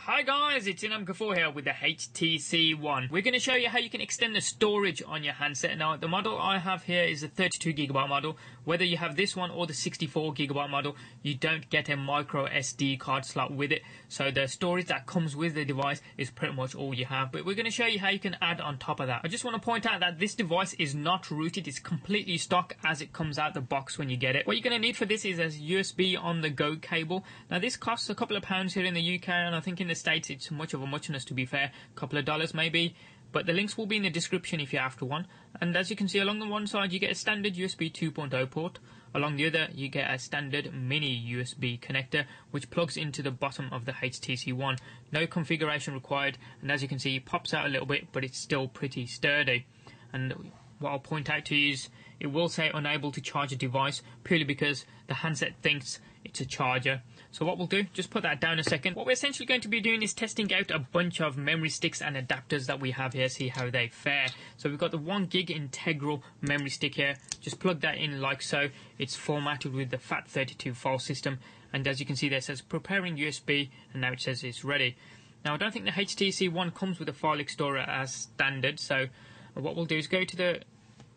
Hi guys, it's Inam Kafoor here with the HTC One. We're going to show you how you can extend the storage on your handset. Now the model I have here is the 32GB model. Whether you have this one or the 64GB model, you don't get a micro SD card slot with it. So the storage that comes with the device is pretty much all you have. But we're going to show you how you can add on top of that. I just want to point out that this device is not rooted. It's completely stock as it comes out the box when you get it. What you're going to need for this is a USB on the go cable. Now this costs a couple of pounds here in the UK, and I think in the States it's much of a muchness, to be fair, a couple of dollars maybe, but the links will be in the description if you're after one. And as you can see, along the one side you get a standard USB 2.0 port, along the other you get a standard mini USB connector which plugs into the bottom of the HTC One. No configuration required, and as you can see it pops out a little bit, but it's still pretty sturdy. And what I'll point out to you is it will say unable to charge a device, purely because the handset thinks it's a charger. So what we'll do, just put that down a second. What we're essentially going to be doing is testing out a bunch of memory sticks and adapters that we have here, see how they fare. So we've got the 1GB integral memory stick here. Just plug that in like so. It's formatted with the FAT32 file system, and as you can see there it says preparing USB, and now it says it's ready. Now I don't think the HTC One comes with a file explorer as standard, so what we'll do is go to the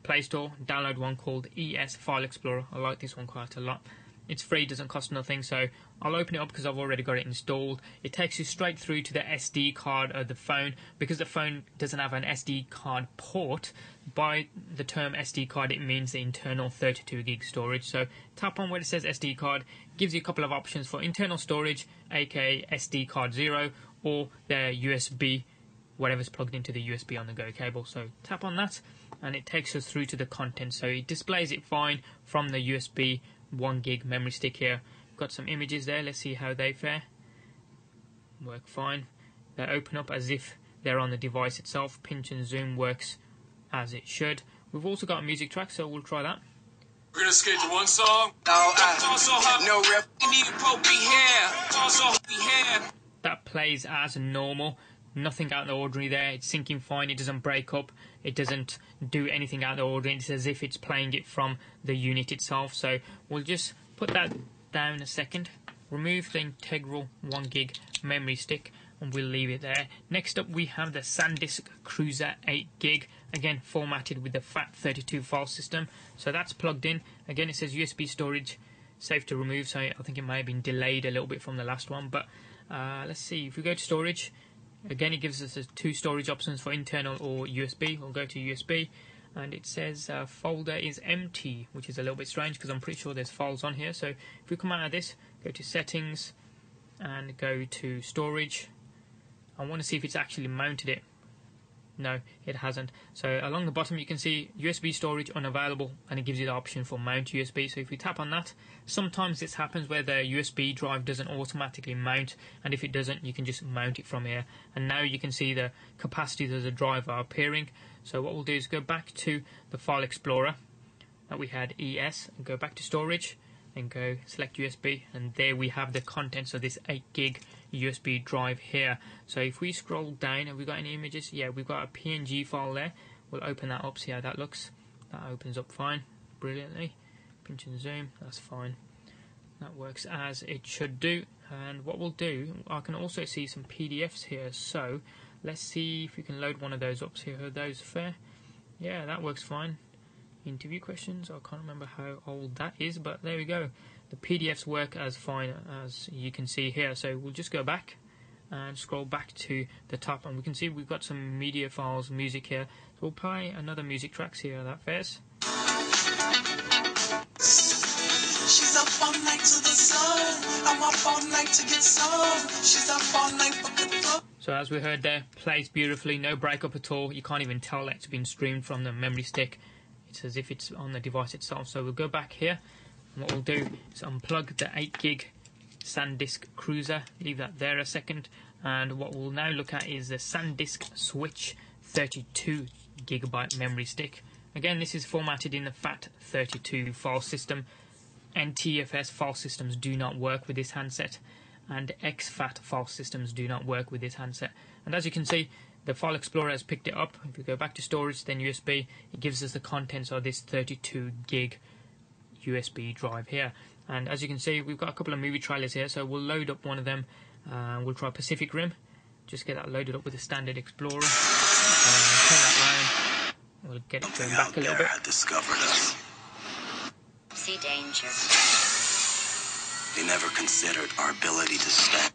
Play Store, download one called ES File Explorer. I like this one quite a lot. It's free, doesn't cost nothing, so I'll open it up because I've already got it installed. It takes you straight through to the SD card of the phone. Because the phone doesn't have an SD card port, by the term SD card it means the internal 32GB storage. So tap on where it says SD card, gives you a couple of options for internal storage, aka SD card 0, or the USB, whatever's plugged into the USB on the go cable. So tap on that and it takes us through to the content. So it displays it fine from the USB 1GB memory stick here. Got some images there, let's see how they fare. Work fine. They open up as if they're on the device itself. Pinch and zoom works as it should. We've also got a music track, so we'll try that. We're gonna skate to one song. That plays as normal. Nothing out of the ordinary there. It's syncing fine. It doesn't break up. It doesn't do anything out of the ordinary. It's as if it's playing it from the unit itself. So we'll just put that down a second. Remove the integral 1GB memory stick and we'll leave it there. Next up we have the SanDisk Cruiser 8GB. Again formatted with the FAT32 file system. So that's plugged in. Again it says USB storage safe to remove. So I think it may have been delayed a little bit from the last one. But let's see. If we go to storage, again it gives us two storage options for internal or USB. We'll go to USB and it says folder is empty, which is a little bit strange because I'm pretty sure there's files on here. So if we come out of this, go to settings and go to storage. I want to see if it's actually mounted it. No, it hasn't. So along the bottom you can see USB storage unavailable, and it gives you the option for mount USB. So if we tap on that, sometimes this happens where the USB drive doesn't automatically mount, and if it doesn't you can just mount it from here. And now you can see the capacities of the drive are appearing. So what we'll do is go back to the file explorer that we had ES, and go back to storage and go select USB, and there we have the contents of this 8GB USB drive here. So if we scroll down, have we got any images? Yeah, we've got a PNG file there. We'll open that up, see how that looks. That opens up fine, brilliantly. Pinch and zoom, that's fine. That works as it should do. And what we'll do, I can also see some PDFs here, so let's see if we can load one of those up. See how those fare. Yeah, that works fine. Interview questions, I can't remember how old that is, but there we go. The PDFs work as fine as you can see here. So we'll just go back and scroll back to the top, and we can see we've got some media files, music here. So we'll play another music track, see how that fares. She's up all night to the sun. I'm up all night to get some. She's up all night for the club. So as we heard there, plays beautifully, no breakup at all. You can't even tell that it's been streamed from the memory stick. It's as if it's on the device itself. So we'll go back here, and what we'll do is unplug the 8GB SanDisk Cruiser, leave that there a second, and what we'll now look at is the SanDisk Switch 32GB memory stick. Again, this is formatted in the FAT32 file system. NTFS file systems do not work with this handset, and exFAT file systems do not work with this handset. And as you can see, the File Explorer has picked it up. If we go back to storage, then USB, it gives us the contents of this 32GB USB drive here. And as you can see, we've got a couple of movie trailers here, so we'll load up one of them We'll try Pacific Rim. Just get that loaded up with a standard Explorer. Turn that round. We'll get it going back a little bit. Discovered us. See danger. They never considered our ability to stand.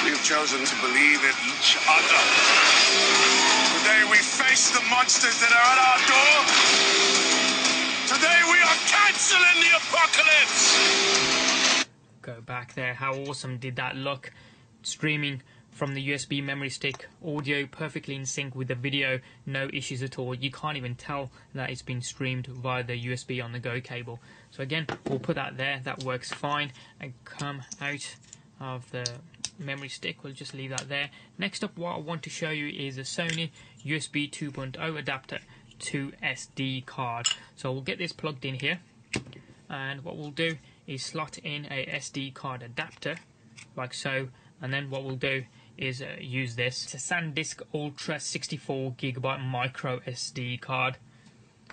We've chosen to believe in each other. Today we face the monsters that are at our door. Today we are canceling the apocalypse. Go back there. How awesome did that look? Streaming from the USB memory stick, audio perfectly in sync with the video, no issues at all. You can't even tell that it's been streamed via the USB on the go cable. So again, we'll put that there. That works fine. And come out of the memory stick, we'll just leave that there. Next up, what I want to show you is a Sony USB 2.0 adapter to SD card. So we'll get this plugged in here, and what we'll do is slot in a SD card adapter like so, and then what we'll do is use this. It's a SanDisk Ultra 64GB micro SD card.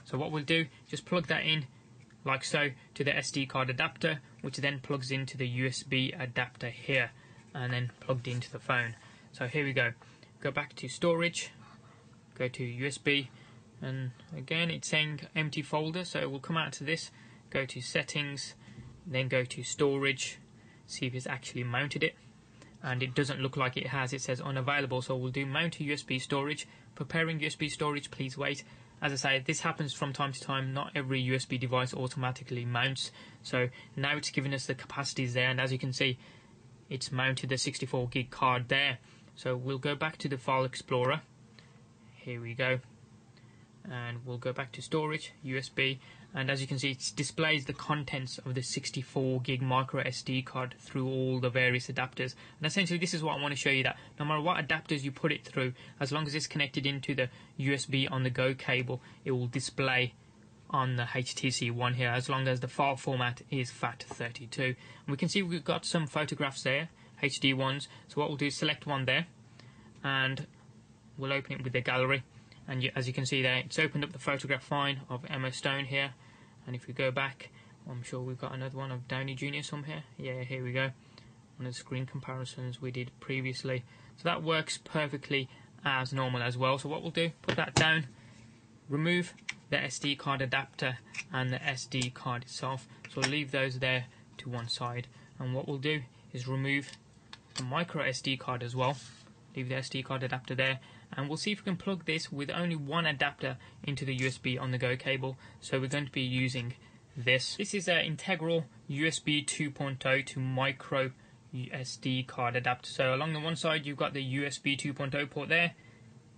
So what we'll do, just plug that in like so to the SD card adapter, which then plugs into the USB adapter here and then plugged into the phone. So here we go. Go back to storage, go to USB, and again it's saying empty folder, so we'll come out to this, go to settings, then go to storage, see if it's actually mounted it, and it doesn't look like it has. It says unavailable, so we'll do mount to USB storage. Preparing USB storage, please wait. As I say, this happens from time to time. Not every USB device automatically mounts. So now it's giving us the capacities there, and as you can see, it's mounted the 64 gig card there. So we'll go back to the File Explorer. Here we go. And we'll go back to storage, USB, and as you can see, it displays the contents of the 64 gig micro SD card through all the various adapters. And essentially this is what I want to show you, that no matter what adapters you put it through, as long as it's connected into the USB on the go cable, it will display on the HTC One here, as long as the file format is FAT32. And we can see we've got some photographs there, HD ones. So what we'll do is select one there, and we'll open it with the gallery. And as you can see there, it's opened up the photograph fine of Emma Stone here. And if we go back, I'm sure we've got another one of Downey Jr. somewhere. Yeah, here we go. One of the screen comparisons we did previously. So that works perfectly as normal as well. So what we'll do, put that down, remove the SD card adapter and the SD card itself. So we'll leave those there to one side. And what we'll do is remove the micro SD card as well. Leave the SD card adapter there, and we'll see if we can plug this with only one adapter into the USB on the go cable. So we're going to be using this. This is an integral USB 2.0 to micro SD card adapter. So along the one side you've got the USB 2.0 port there,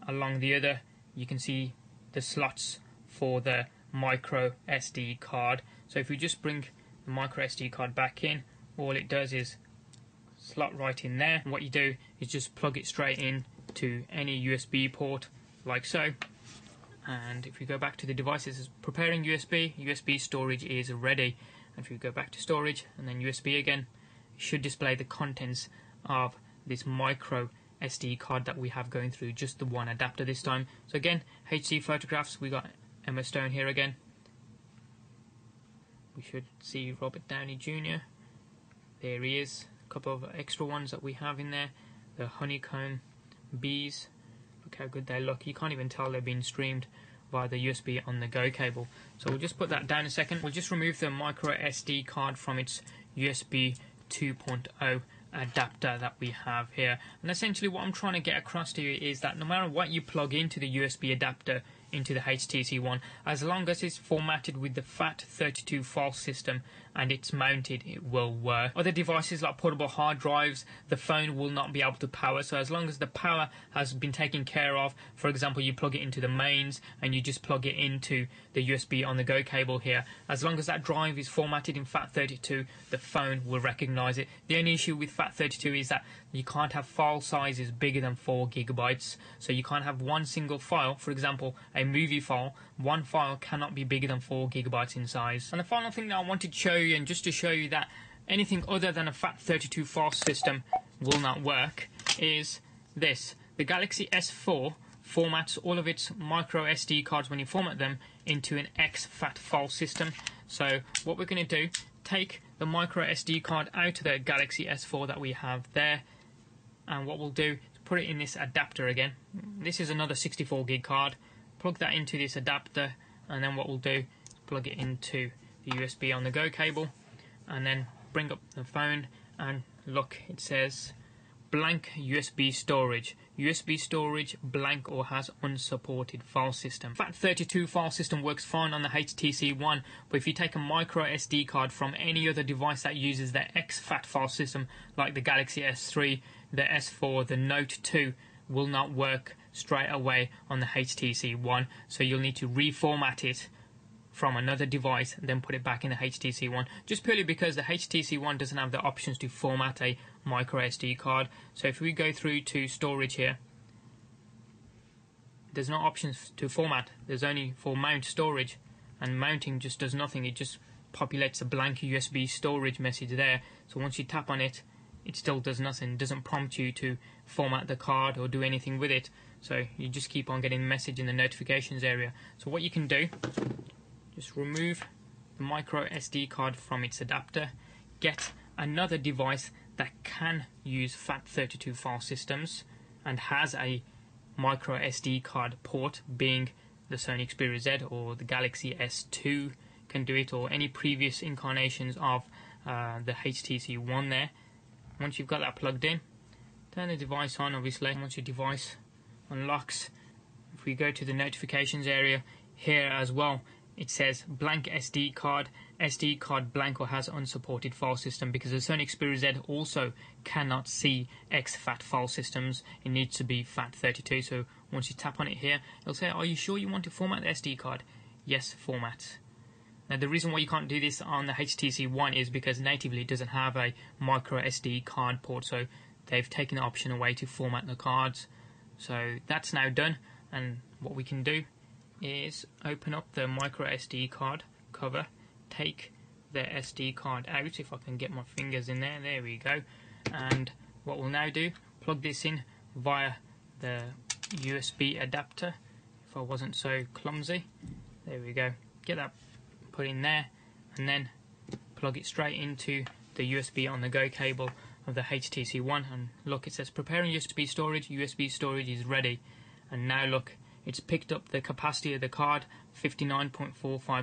along the other you can see the slots for the micro SD card. So if we just bring the micro SD card back in, all it does is slot right in there. And what you do is just plug it straight in to any USB port like so. And if we go back to the devices, preparing USB storage is ready. And if we go back to storage and then USB again, it should display the contents of this micro SD card that we have going through just the one adapter this time. So again, HC photographs, we got Emma Stone here again. We should see Robert Downey Jr. There he is. Couple of extra ones that we have in there, the honeycomb bees. Look how good they look. You can't even tell they're being streamed via the USB on the go cable. So we'll just put that down a second. We'll just remove the micro SD card from its USB 2.0 adapter that we have here. And essentially what I'm trying to get across to you is that no matter what you plug into the USB adapter into the HTC One, as long as it's formatted with the FAT32 file system and it's mounted, it will work. Other devices like portable hard drives, the phone will not be able to power. So as long as the power has been taken care of, for example, you plug it into the mains and you just plug it into the USB on the go cable here, as long as that drive is formatted in FAT32, the phone will recognize it. The only issue with FAT32 is that you can't have file sizes bigger than 4 gigabytes. So you can't have one single file, for example, a movie file, one file cannot be bigger than 4 gigabytes in size. And the final thing that I wanted to show you, and just to show you that anything other than a FAT32 file system will not work, is this. The Galaxy S4 formats all of its micro SD cards when you format them into an exFAT file system. So what we're going to do, take the micro SD card out of the Galaxy S4 that we have there, and what we'll do is put it in this adapter again. This is another 64 gig card. Plug that into this adapter, and then what we'll do is plug it into the USB on the go cable, and then bring up the phone and look, it says blank USB storage blank or has unsupported file system. FAT32 file system works fine on the HTC One, but if you take a micro SD card from any other device that uses the exFAT file system like the Galaxy S3, the S4, the Note 2, will not work straight away on the HTC One, so you'll need to reformat it from another device and then put it back in the HTC One, just purely because the HTC One doesn't have the options to format a micro SD card. So if we go through to storage here, there's no options to format, there's only for mount storage, and mounting just does nothing, it just populates a blank USB storage message there. So once you tap on it, it still does nothing, doesn't prompt you to format the card or do anything with it, so you just keep on getting the message in the notifications area. So what you can do, just remove the micro SD card from its adapter, get another device that can use FAT32 file systems and has a micro SD card port, being the Sony Xperia Z or the Galaxy S2 can do it, or any previous incarnations of the HTC One there. Once you've got that plugged in, turn the device on obviously. Once your device unlocks, if we go to the notifications area here as well, it says blank SD card blank or has unsupported file system, because the Sony Xperia Z also cannot see exFAT file systems. It needs to be FAT32. So once you tap on it here, it'll say, are you sure you want to format the SD card? Yes, format. Now the reason why you can't do this on the HTC One is because natively it doesn't have a micro SD card port, so they've taken the option away to format the cards. So that's now done, and what we can do is open up the micro SD card cover, take the SD card out, if I can get my fingers in there, there we go, and what we'll now do, plug this in via the USB adapter, if I wasn't so clumsy, there we go, get that put in there, and then plug it straight into the USB on the go cable of the HTC One, and look, it says preparing USB storage is ready, and now look, it's picked up the capacity of the card, 59.45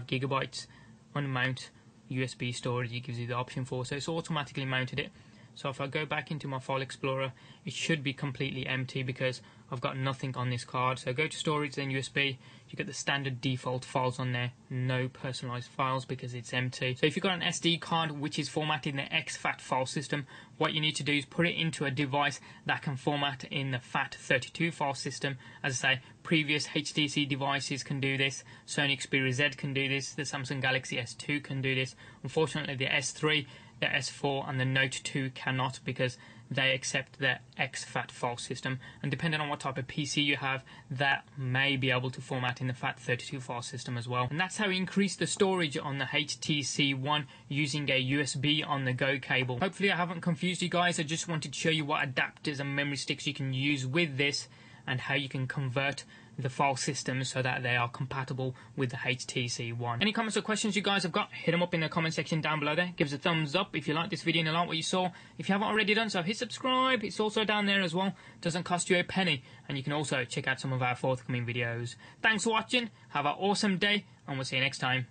gigabytes. Unmount USB storage, it gives you the option for, so it's automatically mounted it. So if I go back into my file explorer, it should be completely empty because I've got nothing on this card. So go to storage, then USB, you get the standard default files on there, no personalized files because it's empty. So if you've got an SD card which is formatted in the exFAT file system, what you need to do is put it into a device that can format in the FAT32 file system. As I say, previous HTC devices can do this, Sony Xperia Z can do this, the Samsung Galaxy S2 can do this. Unfortunately the S3, the S4 and the Note 2 cannot, because they accept the exFAT file system, and depending on what type of PC you have, that may be able to format in the FAT32 file system as well. And that's how we increase the storage on the HTC One using a USB on the go cable. Hopefully I haven't confused you guys, I just wanted to show you what adapters and memory sticks you can use with this and how you can convert the file systems so that they are compatible with the HTC One. Any comments or questions you guys have got, hit them up in the comment section down below there. Give us a thumbs up if you like this video and you like what you saw. If you haven't already done so, hit subscribe. It's also down there as well. Doesn't cost you a penny. And you can also check out some of our forthcoming videos. Thanks for watching. Have an awesome day, and we'll see you next time.